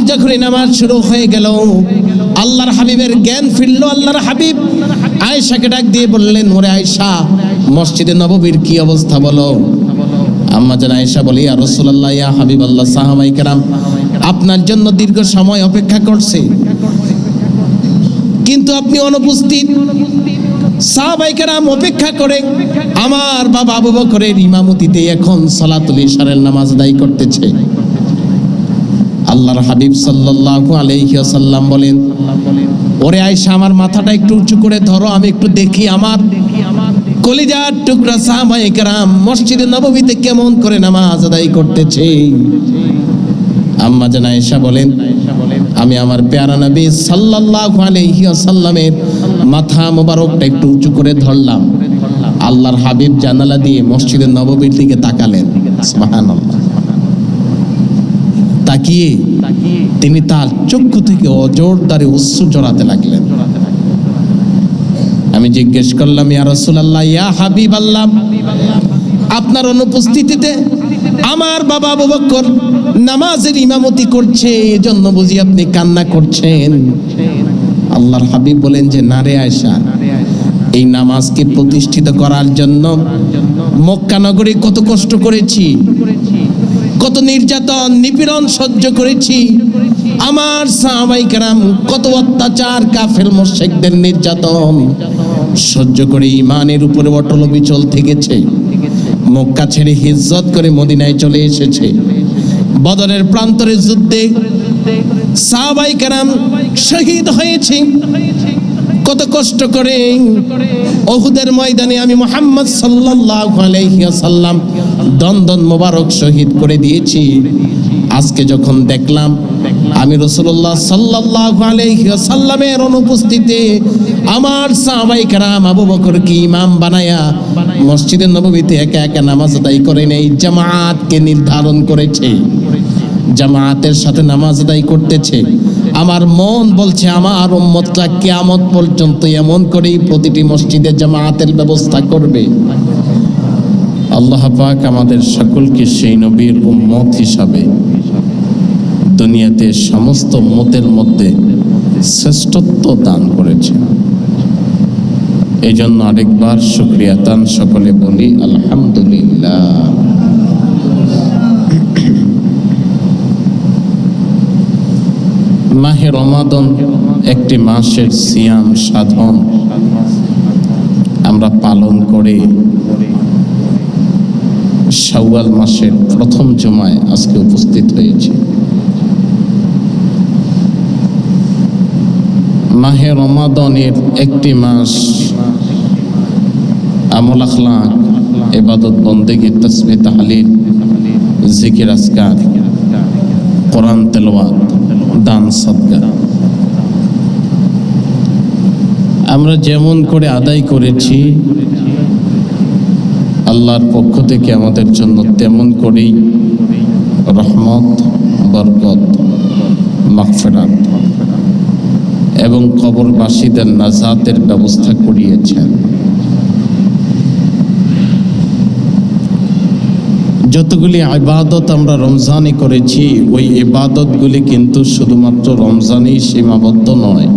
যখন নামাজ শুরু হয়ে গেল, আল্লাহর হাবিবের জ্ঞান ফিরল। আল্লাহর হাবিব আয়েশাকে ডাক দিয়ে বললেন, ওরে আয়েশা, মসজিদে নববীর কি অবস্থা বলো। আম্মা জান আয়েশা বলি, ইয়া রাসূলুল্লাহ, ইয়া হাবিবাল্লাহ, সাহাবায়ে কেরাম আপনার জন্য দীর্ঘ সময় অপেক্ষা করছে, কিন্তু আপনি অনুপস্থিত। সাহাবায়ে কেরাম অপেক্ষা করে আমার বাবা আবু বকরের ইমামতিতে এখন সালাতুল ইশারের নামাজ আদায় করতেছে। আল্লাহর হাবিব সাল্লাল্লাহু আলাইহি ওয়াসাল্লাম বলেন, ওরে আয়েশা, আমার মাথাটা একটু উঁচু করে ধরো, আমি একটু দেখি আমার কলিজার টুকরা সাহাবায়ে কেরাম মসজিদে নববীতে কেমন করে নামাজ আদায় করতেছে। আম্মা জান আয়েশা বলেন, আমি আমার প্যারা নবী সাল্লাল্লাহু আলাইহি ওয়াসাল্লামের মাথা মোবারকটা একটু উঁচু করে ধরলাম। আল্লাহর হাবিব জানালা দিয়ে মসজিদে নববীর দিকে তাকালেন। সুবহানাল্লাহ। তাকিয়ে তিনি তার চক্ষু থেকে অজোরদারে অশ্রু ঝরাতে লাগলেন। আমি জিজ্ঞেস করলাম, ইয়া রাসূলুল্লাহ, ইয়া হাবিবাল্লাহ, আপনার অনুপস্থিতিতে আমার বাবা আবু বকর নামাজের ইমামতি করছে, এজন্য বুঝি আপনি কান্না করছেন? আল্লাহর হাবিব বলেন যে, না রে আয়েশা, এই নামাজকে প্রতিষ্ঠিত করার জন্য মক্কা নগরে কত কষ্ট করেছি, কত নির্যাতন নিপীড়ন সহ্য করেছি। আমার সাহাবায়ে কেরাম কত অত্যাচার, কাফের মুশরিকদের নির্যাতন সহ্য করে ঈমানের উপরে অটল বিচল থেকেছে। মক্কা ছেড়ে হিজরত করে মদিনায় চলে এসেছে। বদরের প্রান্তরে যুদ্ধে সাহাবায়ে কেরাম শহীদ হয়েছে। কত কষ্ট করে উহুদের ময়দানে আমি মুহাম্মদ সাল্লাল্লাহু আলাইহি ওয়াসাল্লাম দন্দন মোবারক শহীদ করে দিয়েছি। আজকে যখন দেখলাম আমি রাসূলুল্লাহ সাল্লাল্লাহু আলাইহি ওয়াসাল্লামের অনুপস্থিতিতে আমার সাহাবায়ে কেরাম আবু বকরকে ইমাম বানায়া মসজিদে নববীতে একা একা নামাজ আদায় করে নেই, জামাতকে নির্ধারণ করেছে, জামাতের সাথে নামাজ আদায় করতেছে। আমার মন বলছে আমার উম্মতটা কিয়ামত পর্যন্ত এমন করেই প্রতিটি মসজিদে জামাতের ব্যবস্থা করবে। আল্লাহ পাক আমাদের সকলকে সেই নবীর উম্মত হিসাবে দুনিয়াতে সমস্ত উম্মতের মধ্যে শ্রেষ্ঠত্ব দান করেছে। এই জন্য আরেকবার শুকরিয়া তান সকলে বলি আলহামদুলিল্লাহ। মাহে রমাদান একটি মাসের সিয়াম সাধন আমরা পালন করে শাওয়াল মাসের প্রথম জুমায় আজকে উপস্থিত হয়েছি। মাহে রমাদানের একটি মাস আমল আখলাক, ইবাদত বন্দেগী, তাসবিহ তাহলিল, জিকির আজকার, কোরআন তেলাওয়াত, দান সাদকা আমরা যেমন করে আদায় করেছি, আল্লাহর পক্ষ থেকে আমাদের জন্য তেমন করেই রহমত, বরকত, মাগফিরাত এবং কবরবাসীদের নাজাতের ব্যবস্থা করিয়েছেন। যতগুলি ইবাদত আমরা রমজানে করেছি, ওই ইবাদতগুলি কিন্তু শুধুমাত্র রমজানেই সীমাবদ্ধ নয়,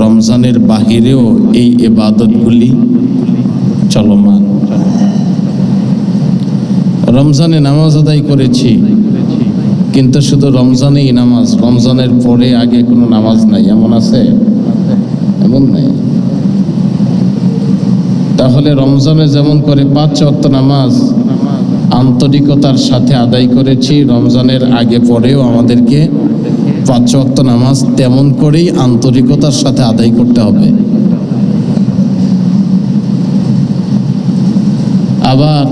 রমজানের বাহিরেও এই ইবাদতগুলি চলমান। রমজানে নামাজ আদায় করেছি, কিন্তু শুধু রমজানেই নামাজ, রমজানের পরে আগে কোনো নামাজ নাই, এমন আছে? এমন নাই। তাহলে রমজানে যেমন করে 5 ওয়াক্ত নামাজ আন্তরিকতার সাথে আদায় করেছি, রমজানের আগে পরেও আমাদেরকে 5 ওয়াক্ত নামাজ তেমন করেই আন্তরিকতার সাথে আদায় করতে হবে। আবার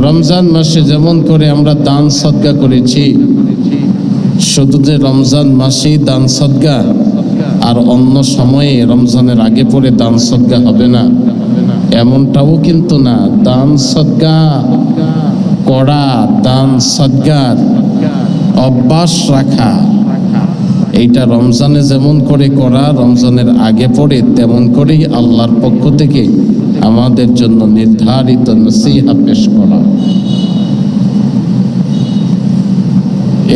রমজান মাসে যেমন করে আমরা দান সদকা করেছি, শুধু যে রমজান মাসেই দান সদকা আর অন্য সময়ে রমজানের আগে পরে দান সদকা হবে না, এমনটাও কিন্তু না। দান সদকা করা, দান সদকার অভ্যাস রাখা, এইটা রমজানে যেমন করে করা, রমজানের আগে পরে তেমন করেই আল্লাহর পক্ষ থেকে আমাদের জন্য নির্ধারিত নসিহা পেশ করা।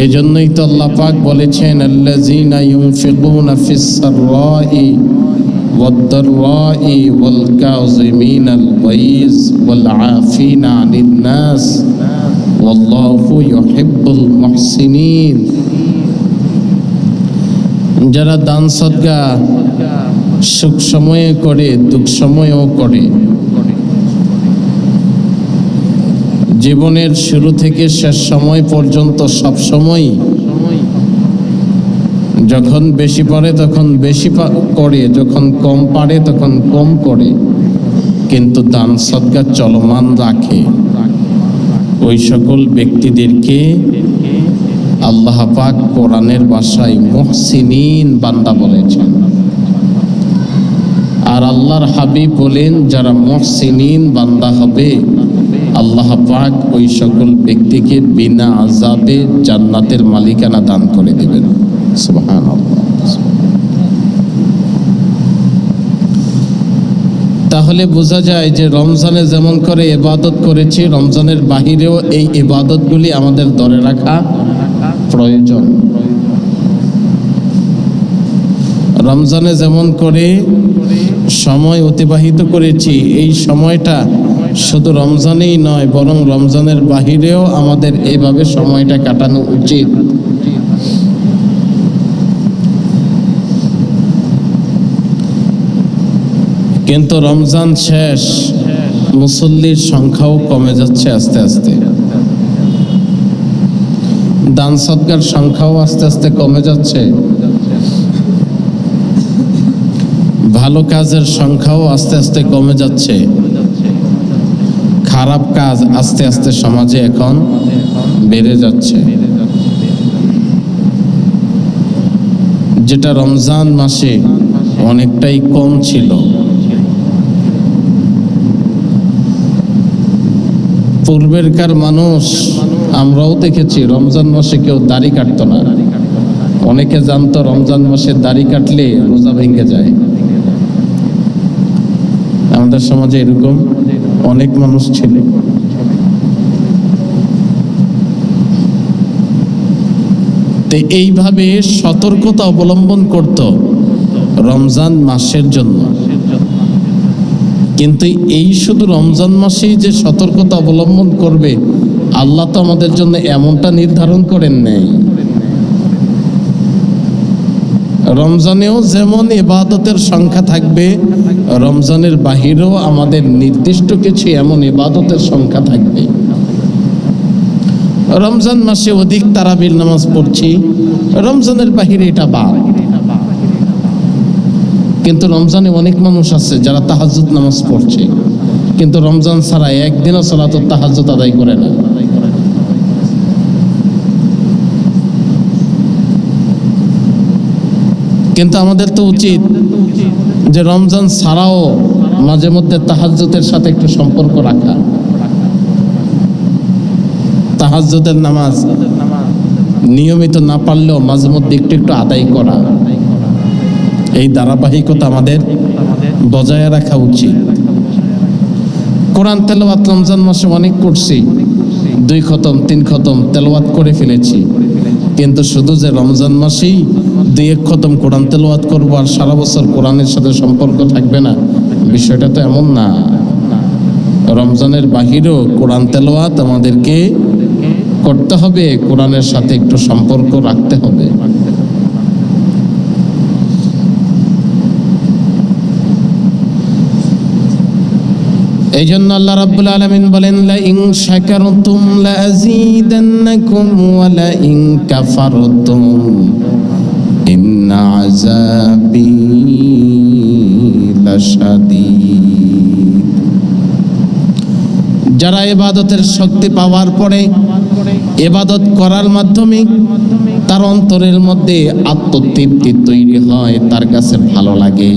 এই জন্যই তো আল্লাহ পাক বলেছেন, আল্লাযীনা ইউনফিকুনা ফিস সাররাই ওয়াদ-দাররাই ওয়াল কাযিমিনাল গায়জ ওয়াল আফিনা আনিন নাস ওয়াল্লাহু ইউহিব্বুল মুহসিনিন। যারা দান সদকা সুখ সময়ে করে, দুঃখ সময়েও করে, জীবনের শুরু থেকে শেষ সময় পর্যন্ত সব সময়, যখন বেশি পারে তখন বেশি করে, যখন কম পারে তখন কম করে, কিন্তু দান সদকা চলমান রাখে, ওই সকল ব্যক্তিদেরকে আল্লাহ পাক কোরআনের ভাষায় মুহসিনিন বান্দা বলেছেন। আর আল্লাহর হাবিব বলেন, যারা মুহসিনিন বান্দা হবে আল্লাহ পাক ওই সকল ব্যক্তিকে বিনা আযাবে জান্নাতের মালিকানা দান করে দেবেন। সুবহানাল্লাহ। তাহলে বোঝা যায় যে রমজানে যেমন করে ইবাদত করেছি, রমজানের বাহিরেও এই ইবাদতগুলি আমাদের ধরে রাখা প্রয়োজন। রমজানে যেমন করে সময় অতিবাহিত করেছি, এই সময়টা শুধু রমজানেই নয়, বরং রমজানের বাহিরেও আমাদের এইভাবে সময়টা কাটানো উচিত। কিন্তু রমজান শেষ, মুসল্লির সংখ্যাও কমে যাচ্ছে আস্তে আস্তে, দান সদকার সংখ্যাও আস্তে আস্তে কমে যাচ্ছে, ভালো কাজের সংখ্যাও আস্তে আস্তে কমে যাচ্ছে, খারাপ কাজ আস্তে আস্তে সমাজে এখন বেড়ে যাচ্ছে। যেটা রমজান মাসে অনেকটাই কম ছিল। পূর্বেরকার মানুষ আমরাও দেখেছি, রমজান মাসে কেউ দাড়ি কাটতো না। অনেকে জানতো রমজান মাসে দাড়ি কাটলে রোজা ভেঙে যায়। আমাদের সমাজে এরকম অনেক মানুষ ছিল। তো এইভাবে সতর্কতা অবলম্বন করত রমজান মাসের জন্য। কিন্তু এই শুধু রমজান মাসেই যে সতর্কতা অবলম্বন করবে, আল্লাহ তো আমাদের জন্য এমনটা নির্ধারণ করেন নাই। রমজানেও যেমন ইবাদতের সংখ্যা থাকবে, রমজানের বাহিরেও আমাদের নির্দিষ্ট কিছু এমন ইবাদতের সংখ্যা থাকবে। রমজান মাসে অধিক তারাবির নামাজ পড়ছি, রমজানের বাহিরে এটা বাদ। কিন্তু রমজানে অনেক মানুষ আছে যারা তাহাজ্জুদ নামাজ পড়ছে, কিন্তু রমজান ছাড়া একদিনও সালাতুত তাহাজ্জুদ আদায় করে না। কিন্তু আমাদের তো উচিত যে রমজান ছাড়াও মাঝে মধ্যে তাহাজ্জুদের সাথে একটু সম্পর্ক রাখা, তাহাজ্জুদের নামাজ নিয়মিত না পারলেও মাঝে মধ্যে একটু একটু আদায় করা, এই ধারাবাহিকতা আমাদের বজায় রাখা উচিত। কোরআন তেলাওয়াত রমজান মাসে অনেক করছি, 2 খতম 3 খতম তেলাওয়াত করে ফেলেছি। কিন্তু শুধু যে রমজান মাসেই 2-1 খতম কোরআন তেলাওয়াত করবো আর সারা বছর কোরআনের সাথে সম্পর্ক থাকবে না, বিষয়টা তো এমন না। রমজানের বাহিরেও কোরআন তেলাওয়াত আমাদেরকে করতে হবে, কোরআনের সাথে একটু সম্পর্ক রাখতে হবে। এই জন্য আল্লাহ রাব্বুল আলামিন বলেন, লা ইন শাকারতুম লা আযীদান্নাকুম ওয়া লা ইন কাফারতুম ইন্না আযাবি লাশাদীদ। যারা ইবাদতের শক্তি পাওয়ার পরে ইবাদত করার মাধ্যমে তার অন্তরের মধ্যে আত্মতৃপ্তি তৈরি হয়, তার কাছে ভালো লাগে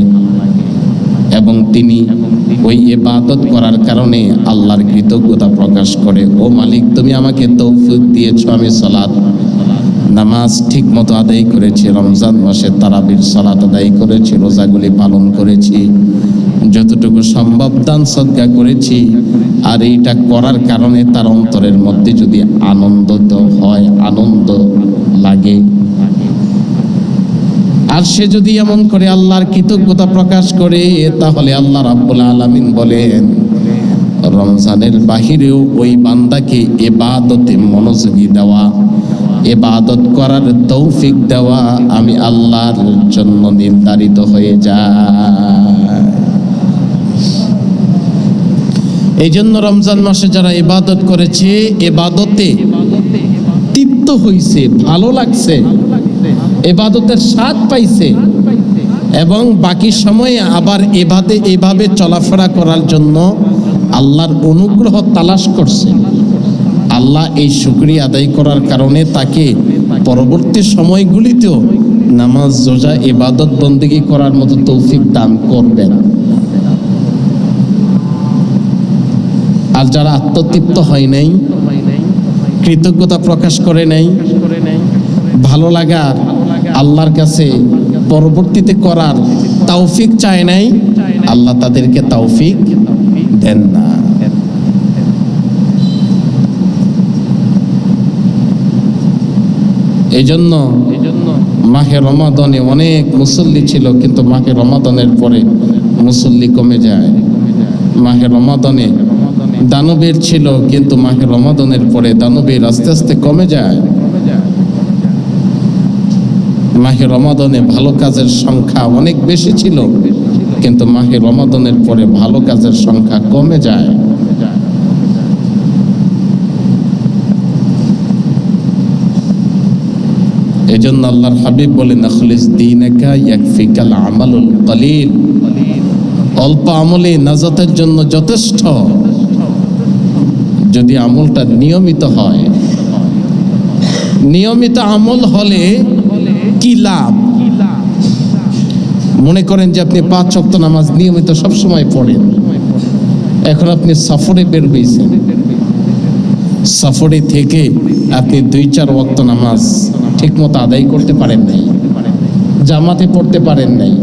এবং তিনি ওই ইবাদত করার কারণে আল্লাহর কৃতজ্ঞতা প্রকাশ করে, ও মালিক তুমি আমাকে তৌফিক দিয়েছো, আমি সালাত নামাজ ঠিক মতো আদায় করেছি, রমজান মাসে তারাবির সালাত আদায় করেছি, রোজাগুলি পালন করেছি, যতটুকু সম্ভব দান সদকা করেছি। আর এইটা করার কারণে তার অন্তরের মধ্যে যদি আনন্দ হয়, আনন্দ আর সে যদি এমন করে আল্লাহর কৃতজ্ঞতা প্রকাশ করে, তাহলে আল্লাহ রাব্বুল আলামিন বলেন রমজানের বাহিরেও ওই বান্দাকে ইবাদতে মনোযোগী দেওয়া, ইবাদত করার তৌফিক দেওয়া আমি আল্লাহর জন্য নির্ধারিত হয়ে যায়। এই জন্য রমজান মাসে যারা ইবাদত করেছে, ইবাদতে তৃপ্ত হইছে, ভালো লাগছে, ইবাদতের স্বাদ পাইছে, এবং বাকি সময়ে আবার এভাবে চলাফেরা করার জন্য আল্লাহর অনুগ্রহ তালাশ করছে, আল্লাহ এই শুকরিয়া আদায় করার কারণে তাকে পরবর্তী সময়গুলিতেও নামাজ, রোজা, ইবাদত বন্দেগী করার মতো তৌফিক দান করবেন। আর যারা আত্মতৃপ্ত হয় নাই, কৃতজ্ঞতা প্রকাশ করে নাই, ভালো লাগার আল্লাহর কাছে পরবর্তীতে করার তৌফিক চায় নাই, আল্লাহ তাদেরকে তৌফিক দেন না। এই জন্য মাহে রমাদানে অনেক মুসল্লি ছিল, কিন্তু মাহে রমাদানের পরে মুসল্লি কমে যায়। মাহে রমাদানে দানবীর ছিল, কিন্তু মাহে রমাদানের পরে দানবীর আস্তে আস্তে কমে যায়। মাহে রমাদানে ভালো কাজের সংখ্যা অনেক বেশি ছিল, কিন্তু মাহে রমাদানের পরে ভালো কাজের সংখ্যা কমে যায়। এজন্য আল্লাহর হাবিব বলেন আখলিস দীনাকা ইয়াকফিকাল আমালুল কলিল, অল্প আমলে নাজাতের জন্য যথেষ্ট, যদি আমলটা নিয়মিত হয়। নিয়মিত আমল হলে কি লাভ? মনে করেন যে আপনি 5 ওয়াক্ত নামাজ নিয়মিত সবসময় পড়েন, এখন আপনি সফরে বের হয়েছেন, সফরে থেকে আপনি 2-4 ওয়াক্ত নামাজ ঠিক মতো আদায় করতে পারেন নাই, জামাতে পড়তে পারেন নাই,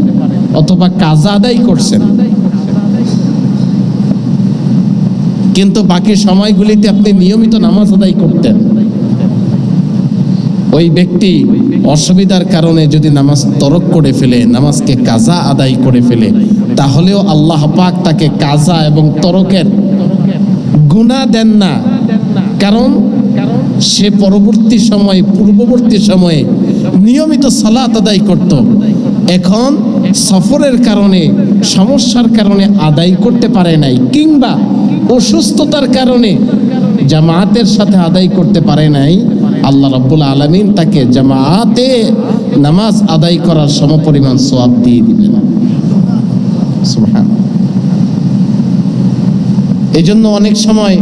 অথবা কাজা আদায় করছেন, কিন্তু বাকি সময়গুলিতে আপনি নিয়মিত নামাজ আদায় করতেন। ওই ব্যক্তি অসুবিধার কারণে যদি নামাজ তরক করে ফেলে, নামাজকে কাজা আদায় করে ফেলে, তাহলেও আল্লাহ পাক তাকে কাজা এবং তরকের গুনাহ দেন না, কারণ সে পূর্ববর্তী সময়ে নিয়মিত সালাত আদায় করত। এখন সফরের কারণে, সমস্যার কারণে আদায় করতে পারে নাই, কিংবা অসুস্থতার কারণে জামাতের সাথে আদায় করতে পারে নাই, আল্লাহ রাব্বুল আলামিন তাকে জামাতে নামাজ আদায় করার সমপরিমাণ সওয়াব দিয়ে দিবেন। সুবহানাল্লাহ। এই জন্য অনেক সময়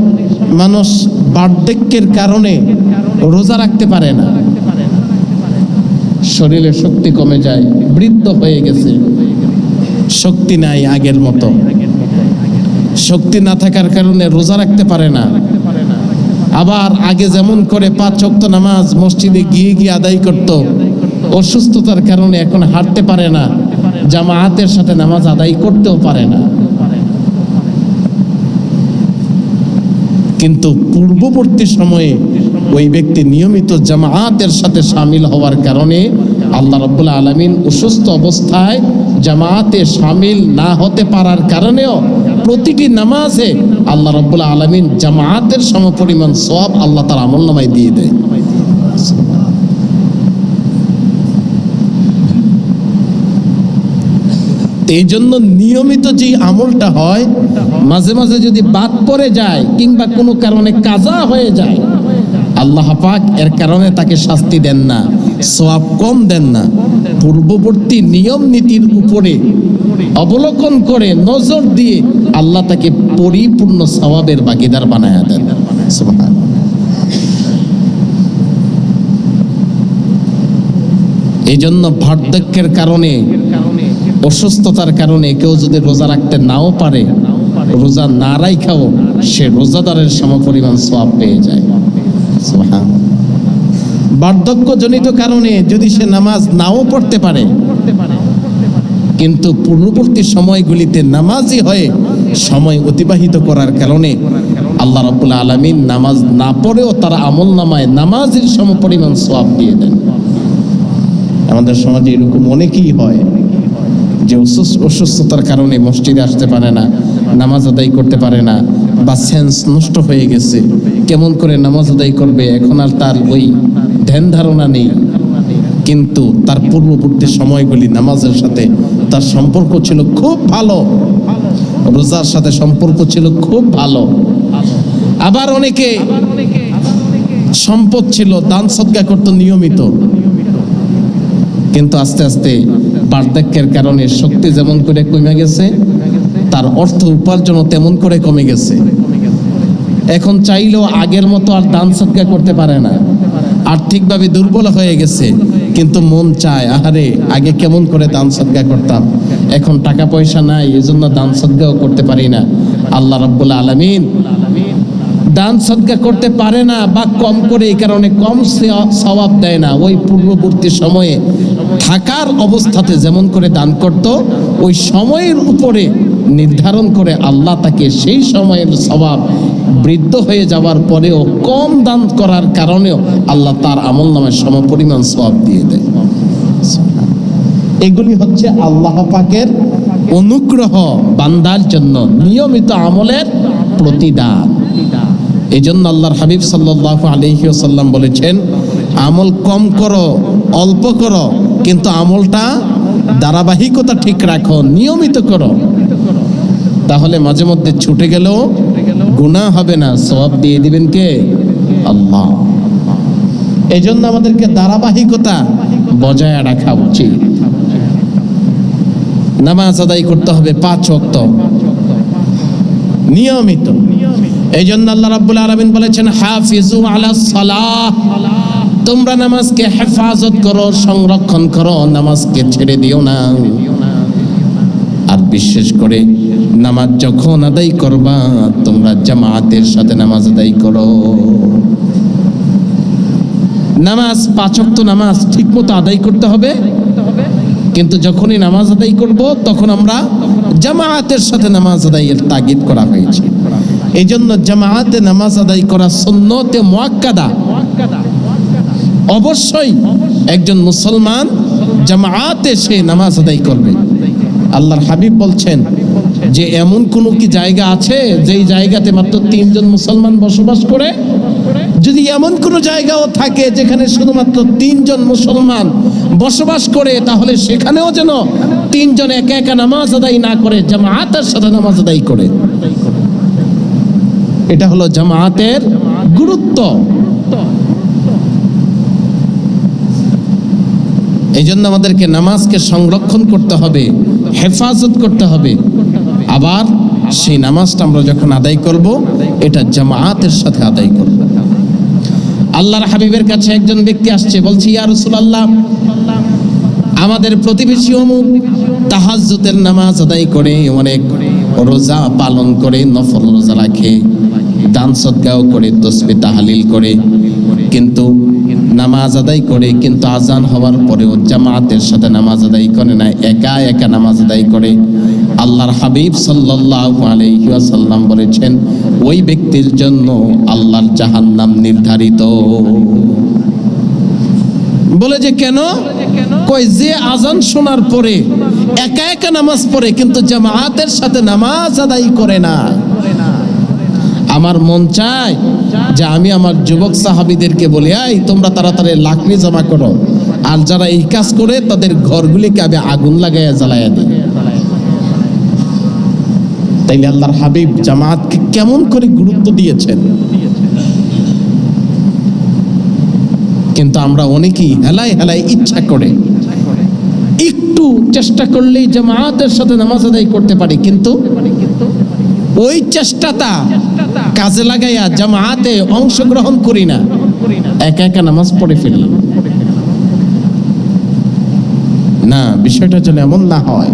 মানুষ বার্ধক্যের কারণে রোজা রাখতে পারে না, শরীরে শক্তি কমে যায়, বৃদ্ধ হয়ে গেছে, শক্তি নাই আগের মতো, শক্তি না থাকার কারণে রোজা রাখতে পারে না। আবার আগে যেমন করে 5 ওয়াক্ত নামাজ মসজিদে গিয়ে আদায় করত, অসুস্থতার কারণে এখন হাঁটতে পারে না, জামাতের সাথে নামাজ আদায় করতেও পারে না। কিন্তু পূর্ববর্তী সময়ে ওই ব্যক্তি নিয়মিত জামাতের সাথে শামিল হওয়ার কারণে আল্লাহ রাব্বুল আলামিন অসুস্থ অবস্থায় জামাতে শামিল না হতে পারার কারণেও প্রতিটি নামাজে আল্লাহ রাব্বুল আলামিন জামাতের সমপরিমাণ সওয়াব আল্লাহ তার আমলনামায় দিয়ে দেয়। এই জন্য নিয়মিত যে আমলটা হয়, মাঝে মাঝে যদি বাদ পড়ে যায় কিংবা কোনো কারণে কাজা হয়ে যায়, আল্লাহ পাক এর কারণে তাকে শাস্তি দেন না, সওয়াব কম দেন না, পূর্ববর্তী নিয়ম নীতির উপরে অবলোকন করে নজর দিয়ে আল্লাহ তাকে পরিপূর্ণ সওয়াবের ভাগীদার বানায়া দেন। সুবহানাল্লাহ। এই জন্য বার্ধক্যের কারণে, অসুস্থতার কারণে কেউ যদি রোজা রাখতে নাও পারে, রোজা না রাখাও সে রোজাদারের সমপরিমাণ সওয়াব পেয়ে যায়। সুবহানাল্লাহ। বার্ধক্যজনিত কারণে যদি সে নামাজ নাও পড়তে পারে, কিন্তু পূর্ববর্তী সময়গুলিতে নামাজি হয়ে সময় অতিবাহিত করার কারণে আল্লাহ রাব্বুল আলামিন নামাজ না পড়েও তার আমলনামায় নামাজের সমপরিমাণ সওয়াব দিয়ে দেন। আমাদের সমাজে এরকম অনেকেই হয় যে অসুস্থতার কারণে মসজিদে আসতে পারে না, নামাজ আদায় করতে পারে না, বা সেন্স নষ্ট হয়ে গেছে, কেমন করে নামাজ আদায় করবে এখন আর তার ওই ধ্যান ধারণা নেই। কিন্তু তার পূর্ববর্তী সময়গুলি নামাজের সাথে তার সম্পর্ক ছিল খুব ভালো, রোজার সাথে সম্পর্ক ছিল খুব ভালো। আবার অনেকে সম্পদ ছিল, দান সদকা করতো নিয়মিত, কিন্তু আস্তে আস্তে বার্ধক্যের কারণে শক্তি যেমন করে কমে গেছে, তার অর্থ উপার্জনও তেমন করে কমে গেছে। এখন চাইলেও আগের মতো আর দান সদকা করতে পারে না, আর্থিকভাবে দুর্বল হয়ে গেছে। কিন্তু মন চায়, আহারে আগে কেমন করে দান সদকা করতাম, এখন টাকা পয়সা নাই, এজন্য দান সদকাও করতে পারি না। আল্লাহ রাব্বুল আলামিন দান সদকা করতে পারে না বা কম করে, এই কারণে কম সওয়াব দেয় না। ওই পূর্ববর্তী সময়ে থাকার অবস্থাতে যেমন করে দান করত, ওই সময়ের উপরে নির্ধারণ করে আল্লাহ তাকে সেই সময়ের সওয়াব বৃদ্ধ হয়ে যাওয়ার পরেও কম দান করার কারণেও আল্লাহ তার আমল নামের সমপরিমাণ সওয়াব দিয়ে দেয়। এগুলি হচ্ছে আল্লাহ পাকের অনুগ্রহ বান্দার জন্য, নিয়মিত আমলের প্রতিদান। এই জন্য আল্লাহর হাবিব সাল্লাল্লাহু আলাইহি ওয়াসাল্লাম বলেছেন, আমল কম করো, অল্প করো, কিন্তু আমলটা ধারাবাহিকতা ঠিক রাখো, নিয়মিত করো, তাহলে মাঝে মধ্যে ছুটে গেলেও গুনাহ হবে না, সওয়াব দিয়ে দিবেন কে? আল্লাহ। এই জন্য আমাদেরকে ধারাবাহিকতা বজায় রাখা উচিত। নামাজ আদায় করতে হবে 5 ওয়াক্ত নিয়মিত। এই জন্য আল্লাহ রাব্বুল আলামিন বলেছেন, হাফিজু আলাস সালাহ, তোমরা নামাজকে হেফাজত করো, সংরক্ষণ করো, নামাজকে ছেড়ে দিও না। আর বিশেষ করে নামাজ যখন আদায় করবা, তোমরা জামাতের সাথে নামাজ আদায় করো। নামাজ 5 ওয়াক্ত নামাজ ঠিক মতো আদায় করতে হবে, কিন্তু যখনই নামাজ আদায় করব তখন আমরা জামাতের সাথে নামাজ আদায়ের তাগিদ করা হয়েছে। এই জন্য জামাতে নামাজ আদায় করা সুন্নতে মুআক্কাদা। অবশ্যই একজন মুসলমান জামাতে সে নামাজ আদায় করবে। আল্লাহর হাবিব বলছেন যে এমন কোনো কি জায়গা আছে যেই জায়গাতে মাত্র 3 জন মুসলমান বসবাস করে? যদি এমন কোনো জায়গাও থাকে যেখানে শুধুমাত্র 3 জন মুসলমান বসবাস করে, তাহলে সেখানেও যেন 3 জন একা একা নামাজ আদায় না করে, জামাতের সাথে নামাজ আদায় করে। এটা হলো জামাতের গুরুত্ব। এই জন্য আমাদেরকে নামাজকে সংরক্ষণ করতে হবে, হেফাজত করতে হবে। আবার সেই নামাজটা আমরা যখন আদায় করব, এটা জামাতের সাথে আদায় করব। আল্লাহর হাবিবের কাছে একজন ব্যক্তি আসছে, বলছে, ইয়া রাসূলুল্লাহ, আমাদের প্রতিবেশী অমুক তাহাজ্জুদের নামাজ আদায় করে, অনেক রোজা পালন করে, নফল রোজা রাখে, দান সদকাও করে, তাসবিহ তাহলিল করে, কিন্তু নামাজ আদায় করে, কিন্তু আজান হওয়ার পরেও জামাতের সাথে নামাজ আদায় করে না, একা একা নামাজ আদায় করে। আল্লাহর হাবিব সাল্লাল্লাহু আলাইহি ওয়াসাল্লাম বলেছেন, ওই ব্যক্তির জন্য আল্লাহর জাহান্নাম নির্ধারিত। বলে যে কেন? কই যে আজান শোনার পরে একা একা নামাজ পড়ে কিন্তু জামাতের সাথে নামাজ আদায় করে না। আমার মন চায় যে আমি আমার যুবক সাহাবীদেরকে বলি, এই তোমরা তাড়াতাড়ি লাকড়ি জমা করো, আর যারা এই কাজ করে তাদের ঘরগুলিকে আমি আগুন লাগাইয়া জ্বালাইয়া দিই। তাইলে আল্লাহর হাবিব জামাতকে কেমন করে গুরুত্ব দিয়েছেন। কিন্তু আমরা অনেকেই হেলায় হেলায় ইচ্ছা করে একটু চেষ্টা করলেই জামাতের সাথে নামাজ আদায় করতে পারি, কিন্তু ওই চেষ্টাটা কাজে লাগাইয়া জামাতে অংশগ্রহণ করি না, একা একা নামাজ পড়ে ফেলি না। বিষয়টা যেন এমন না হয়।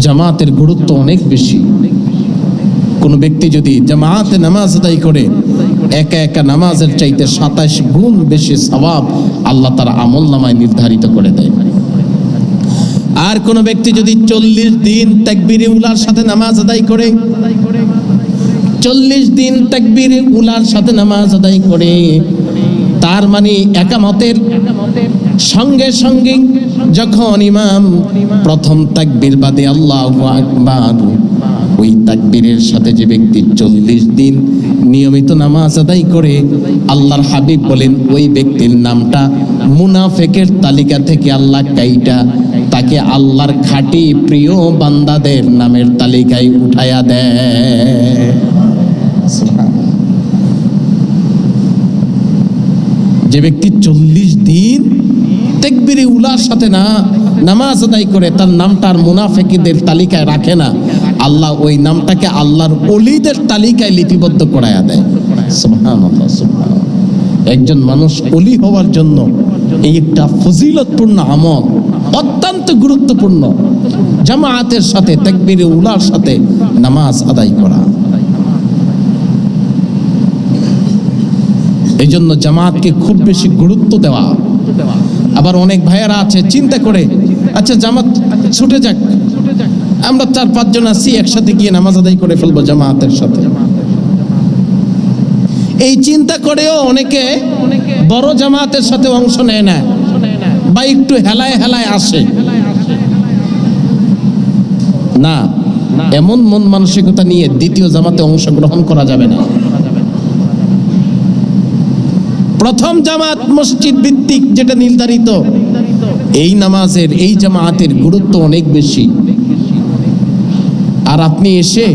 জামাতের গুরুত্ব অনেক বেশি। কোন ব্যক্তি যদি জামাতে নামাজ আদায় করে, একা একা নামাজের চাইতে 27 গুণ বেশি সওয়াব আল্লাহ তার আমল নামায় নির্ধারিত করে দেয়। আর কোন ব্যক্তি যদি 40 দিন তাকবীরে উলার সাথে নামাজ আদায় করে, 40 দিন তাকবীরে উলার সাথে নামাজ আদায় করে, তার মানে একামতের সঙ্গে সঙ্গে যখন ইমাম প্রথম তাকবীর বাদে আল্লাহু আকবার, ওই তাকবীরের সাথে যে ব্যক্তি 40 দিন নিয়মিত নামাজ আদায় করে, আল্লাহর হাবিব বলেন ওই ব্যক্তির নামটা মুনাফিকের তালিকা থেকে আল্লাহ কাইটা তাকে আল্লাহর খাঁটি প্রিয় বান্দাদের নামের তালিকায় উঠায়া দেয়। যে ব্যক্তি 40 দিন তাকবীরে উলার সাথে নামাজ আদায় করে, তার নামটা আর মুনাফিকদের তালিকায় রাখে না, আল্লাহ ওই নামটাকে আল্লাহর ওলিদের তালিকায় লিপিবদ্ধ করায়া দেয়। সুবহানাল্লাহ, সুবহানাল্লাহ। একজন মানুষ ওলি হওয়ার জন্য এই একটা ফজিলতপূর্ণ আমল, অত্যন্ত গুরুত্বপূর্ণ, জামায়াতের সাথে তাকবীরে উলার সাথে নামাজ আদায় করা। এই জন্য জামাতকে খুব বেশি গুরুত্ব দেওয়া। আবার অনেক ভাইয়েরা আছে চিন্তা করে, আচ্ছা জামাত ছুটে যাক, আমরা 4-5 জন আছি, একসাথে গিয়ে নামাজ আদায় করে ফেলবো জামাতের সাথে। এই চিন্তা করেও অনেকে বড় জামাতের সাথে অংশ নেয় না, বা একটু হেলায় হেলায় আসে না। এমন মন মানসিকতা নিয়ে দ্বিতীয় জামাতে অংশগ্রহণ করা যাবে না। প্রথম জামাত মসজিদ ভিত্তিক যেটা নির্ধারিত, এই নামাজের, এই জামাতের গুরুত্ব অনেক বেশি। আর আপনি এসে